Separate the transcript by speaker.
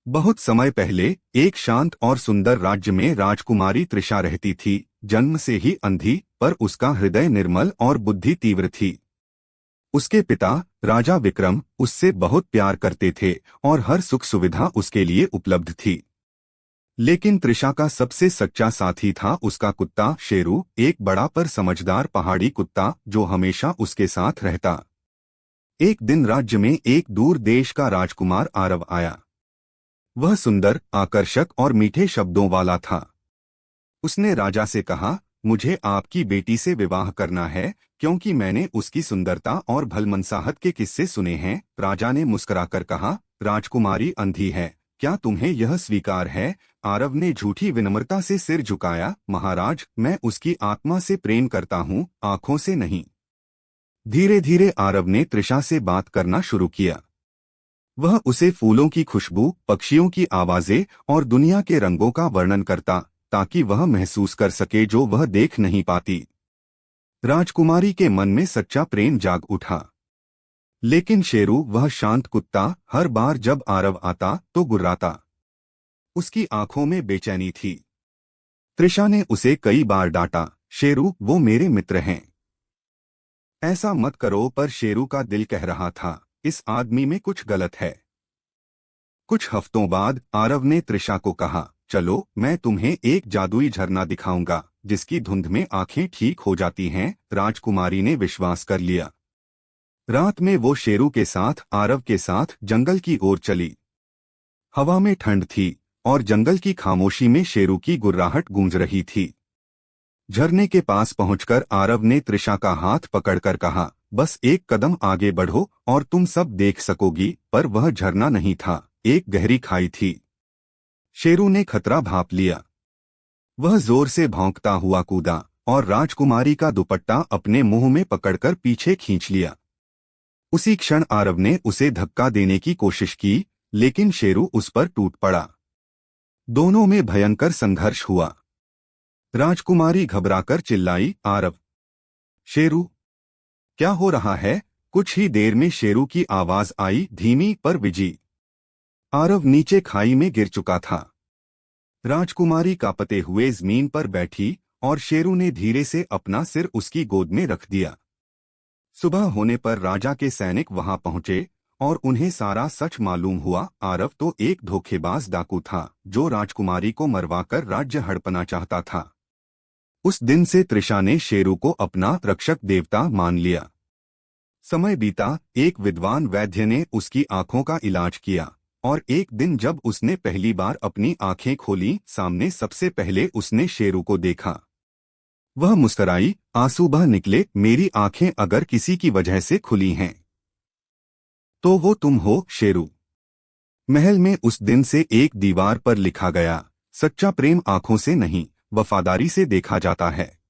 Speaker 1: बहुत समय पहले एक शांत और सुंदर राज्य में राजकुमारी तृषा रहती थी। जन्म से ही अंधी, पर उसका हृदय निर्मल और बुद्धि तीव्र थी। उसके पिता राजा विक्रम उससे बहुत प्यार करते थे और हर सुख सुविधा उसके लिए उपलब्ध थी। लेकिन तृषा का सबसे सच्चा साथी था उसका कुत्ता शेरू, एक बड़ा पर समझदार पहाड़ी कुत्ता जो हमेशा उसके साथ रहता। एक दिन राज्य में एक दूर देश का राजकुमार आरव आया। वह सुंदर, आकर्षक और मीठे शब्दों वाला था। उसने राजा से कहा, मुझे आपकी बेटी से विवाह करना है, क्योंकि मैंने उसकी सुंदरता और भलमनसाहत के किस्से सुने हैं। राजा ने मुस्कुराकर कहा, राजकुमारी अंधी है, क्या तुम्हें यह स्वीकार है? आरव ने झूठी विनम्रता से सिर झुकाया, महाराज, मैं उसकी आत्मा से प्रेम करता हूँ, आंखों से नहीं। धीरे धीरे आरव ने तृषा से बात करना शुरू किया। वह उसे फूलों की खुशबू, पक्षियों की आवाजें और दुनिया के रंगों का वर्णन करता, ताकि वह महसूस कर सके जो वह देख नहीं पाती। राजकुमारी के मन में सच्चा प्रेम जाग उठा। लेकिन शेरू, वह शांत कुत्ता, हर बार जब आरव आता तो गुर्राता। उसकी आंखों में बेचैनी थी। तृषा ने उसे कई बार डांटा, शेरू, वो मेरे मित्र हैं, ऐसा मत करो। पर शेरू का दिल कह रहा था, इस आदमी में कुछ गलत है। कुछ हफ्तों बाद आरव ने तृषा को कहा, चलो, मैं तुम्हें एक जादुई झरना दिखाऊंगा, जिसकी धुंध में आंखें ठीक हो जाती हैं। राजकुमारी ने विश्वास कर लिया। रात में वो शेरू के साथ आरव के साथ जंगल की ओर चली। हवा में ठंड थी और जंगल की खामोशी में शेरू की गुर्राहट गूंज रही थी। झरने के पास पहुंचकर आरव ने तृषा का हाथ पकड़कर कहा, बस एक कदम आगे बढ़ो और तुम सब देख सकोगी। पर वह झरना नहीं था, एक गहरी खाई थी। शेरू ने खतरा भांप लिया। वह जोर से भौंकता हुआ कूदा और राजकुमारी का दुपट्टा अपने मुंह में पकड़कर पीछे खींच लिया। उसी क्षण आरव ने उसे धक्का देने की कोशिश की, लेकिन शेरू उस पर टूट पड़ा। दोनों में भयंकर संघर्ष हुआ। राजकुमारी घबराकर चिल्लाई, आरव! शेरू! क्या हो रहा है? कुछ ही देर में शेरू की आवाज आई, धीमी पर विजी। आरव नीचे खाई में गिर चुका था। राजकुमारी कांपते हुए जमीन पर बैठी और शेरू ने धीरे से अपना सिर उसकी गोद में रख दिया। सुबह होने पर राजा के सैनिक वहां पहुंचे और उन्हें सारा सच मालूम हुआ। आरव तो एक धोखेबाज डाकू था जो राजकुमारी को मरवाकर राज्य हड़पना चाहता था। उस दिन से तृषा ने शेरू को अपना रक्षक देवता मान लिया। समय बीता, एक विद्वान वैद्य ने उसकी आंखों का इलाज किया और एक दिन जब उसने पहली बार अपनी आंखें खोली, सामने सबसे पहले उसने शेरू को देखा। वह मुस्कुराई, आंसू बह निकले, मेरी आंखें अगर किसी की वजह से खुली हैं तो वो तुम हो, शेरू। महल में उस दिन से एक दीवार पर लिखा गया, सच्चा प्रेम आंखों से नहीं, वफादारी से देखा जाता है।